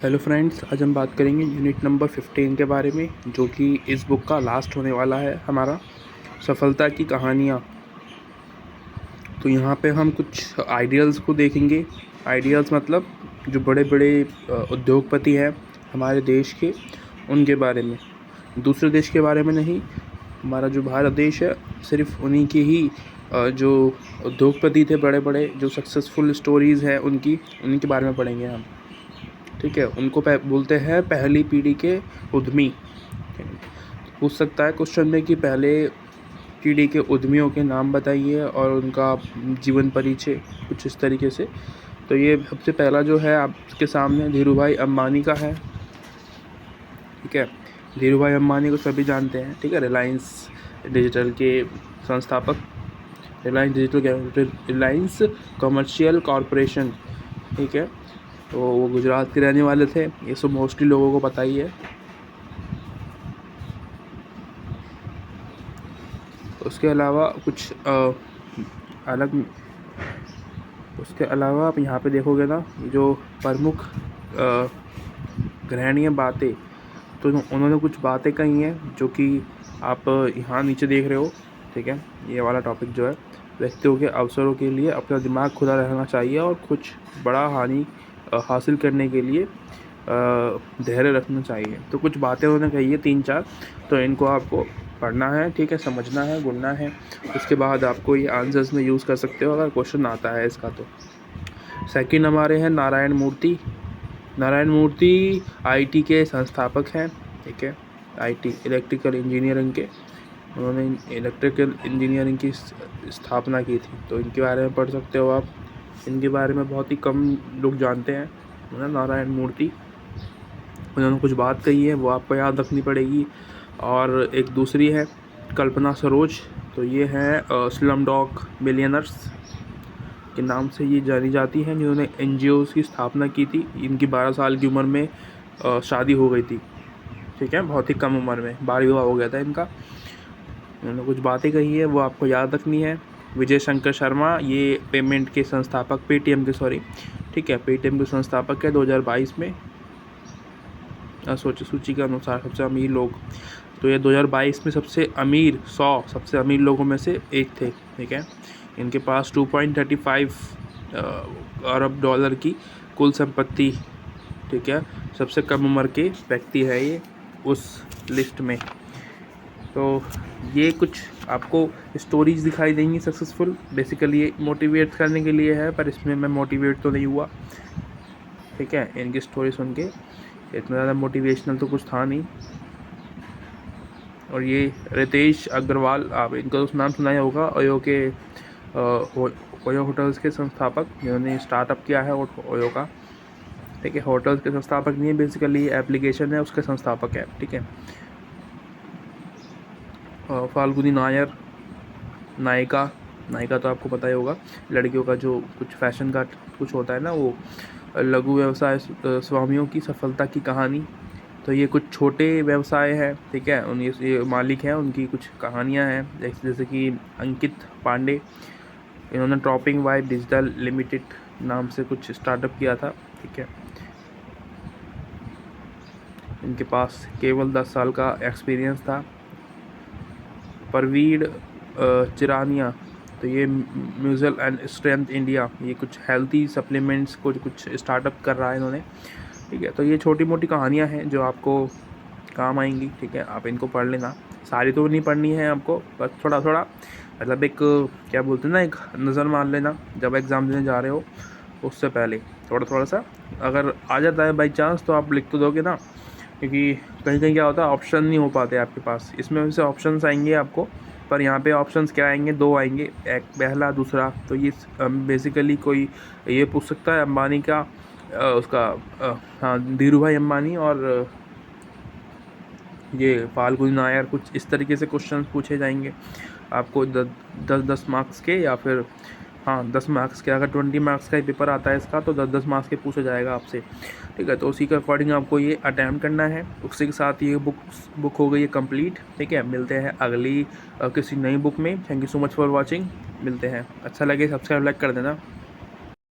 Hello friends, आज हम बात करेंगे यूनिट नंबर 15 के बारे में, जो कि इस बुक का लास्ट होने वाला है हमारा, सफलता की कहानियाँ। तो यहाँ पे हम कुछ आइडियल्स को देखेंगे। आइडियल्स मतलब जो बड़े बड़े उद्योगपति हैं हमारे देश के, उनके बारे में, दूसरे देश के बारे में नहीं। हमारा जो भारत देश है, सिर्फ उन्हीं के ही जो उद्योगपति थे बड़े बड़े, जो सक्सेसफुल स्टोरीज़ हैं उन्हीं के बारे में पढ़ेंगे हम। ठीक है, उनको बोलते हैं पहली पीढ़ी के उद्यमी। पूछ सकता है क्वेश्चन में कि पहले पीढ़ी के उद्यमियों के नाम बताइए और उनका जीवन परिचय, कुछ इस तरीके से। तो ये सबसे पहला जो है आपके सामने धीरूभाई अंबानी का है। ठीक है, धीरूभाई अंबानी को सभी जानते हैं। ठीक है, रिलायंस डिजिटल के संस्थापक, रिलायंस कमर्शियल कॉरपोरेशन। ठीक है, तो वो गुजरात के रहने वाले थे। ये सब मोस्टली लोगों को पता ही है। उसके अलावा कुछ अलग, उसके अलावा आप यहाँ पे देखोगे ना, जो प्रमुख ग्रहणीय बातें, तो उन्होंने कुछ बातें कही हैं जो कि आप यहाँ नीचे देख रहे हो। ठीक है, ये वाला टॉपिक जो है, व्यक्तियों के अवसरों के लिए अपना दिमाग खुला रहना चाहिए और कुछ बड़ा हानि हासिल करने के लिए धैर्य रखना चाहिए। तो कुछ बातें उन्होंने कही है 3-4, तो इनको आपको पढ़ना है। ठीक है, समझना है, गुनना है। उसके बाद आपको ये आंसर्स में यूज़ कर सकते हो अगर क्वेश्चन आता है इसका। तो सेकंड हमारे हैं नारायण मूर्ति। नारायण मूर्ति आईटी के संस्थापक हैं। ठीक है, आईटी इलेक्ट्रिकल इंजीनियरिंग के, उन्होंने इलेक्ट्रिकल इंजीनियरिंग की स्थापना की थी। तो इनके बारे में पढ़ सकते हो आप। इनके बारे में बहुत ही कम लोग जानते हैं, है ना, नारायण मूर्ति। उन्होंने कुछ बात कही है, वो आपको याद रखनी पड़ेगी। और एक दूसरी है कल्पना सरोज। तो ये है स्लम डॉग मिलियनर्स के नाम से ये जानी जाती हैं, जिन्होंने एनजीओज़ की स्थापना की थी। इनकी 12 साल की उम्र में शादी हो गई थी। ठीक है, बहुत ही कम उम्र में बाल विवाह हो गया था इनका। उन्होंने कुछ बातें कही है, वो आपको याद रखनी है। विजय शंकर शर्मा, ये पेमेंट के संस्थापक, पेटीएम के, सॉरी, ठीक है, पेटीएम के संस्थापक है 2022 में सूची के अनुसार सबसे अमीर लोग। तो ये 2022 में सबसे अमीर 100 सबसे अमीर लोगों में से एक थे। ठीक है, इनके पास 2.35 अरब डॉलर की कुल संपत्ति। ठीक है, सबसे कम उम्र के व्यक्ति है ये उस लिस्ट में। तो ये कुछ आपको स्टोरीज दिखाई देंगी सक्सेसफुल। बेसिकली ये मोटिवेट करने के लिए है, पर इसमें मैं मोटिवेट तो नहीं हुआ। ठीक है, इनकी स्टोरी सुन के इतना ज़्यादा मोटिवेशनल तो कुछ था नहीं। और ये रितेश अग्रवाल, आप इनका तो नाम सुना ही होगा, ओयो के ओयो होटल्स के संस्थापक, जिन्होंने स्टार्टअप किया है ओयो का। ठीक है, होटल्स के संस्थापक नहीं है, बेसिकली एप्लीकेशन है, उसके संस्थापक है। ठीक है, फाल्गुनी नायर, नायिका तो आपको पता ही होगा, लड़कियों का जो कुछ फैशन का कुछ होता है ना, वो लघु व्यवसाय स्वामियों की सफलता की कहानी। तो ये कुछ छोटे व्यवसाय हैं। ठीक है, ये मालिक हैं, उनकी कुछ कहानियां हैं, जैसे कि अंकित पांडे, इन्होंने ट्रॉपिंग वाइब डिजिटल लिमिटेड नाम से कुछ स्टार्टअप किया था। ठीक है, इनके पास केवल 10 साल का एक्सपीरियंस था। परवीन चिरानिया, तो ये म्यूजल एंड स्ट्रेंथ इंडिया, ये कुछ हेल्थी सप्लीमेंट्स को कुछ स्टार्टअप कर रहा है इन्होंने। ठीक है, तो ये छोटी मोटी कहानियाँ हैं जो आपको काम आएंगी। ठीक है, आप इनको पढ़ लेना। सारी तो नहीं पढ़नी है आपको, बस थोड़ा थोड़ा, मतलब एक क्या बोलते हैं ना, एक नज़र मार लेना जब एग्ज़ाम देने जा रहे हो उससे पहले, थोड़ा थोड़ा सा। अगर आ जाता है बाई चांस तो आप लिख तो दोगे ना, क्योंकि कहीं कहीं क्या होता है, ऑप्शन नहीं हो पाते आपके पास। इसमें वैसे ऑप्शंस आएंगे आपको, पर यहाँ पे ऑप्शंस क्या आएंगे, 2 आएंगे, एक पहला दूसरा। तो ये बेसिकली कोई ये पूछ सकता है अंबानी का, उसका हाँ, धीरूभाई अंबानी और ये फाल्गुनी नायर, कुछ इस तरीके से क्वेश्चंस पूछे जाएंगे आपको 10-10 मार्क्स के, या फिर हाँ 10 मार्क्स के। अगर 20 मार्क्स का ही पेपर आता है इसका, तो 10-10 मार्क्स के पूछा जाएगा आपसे। ठीक है, तो उसी के अकॉर्डिंग आपको ये अटैम्प्ट करना है। उसी के साथ ये बुक हो गई है कंप्लीट। ठीक है, मिलते हैं अगली किसी नई बुक में। Thank you so much for watching. मिलते हैं, अच्छा लगे सब्सक्राइब लाइक कर देना।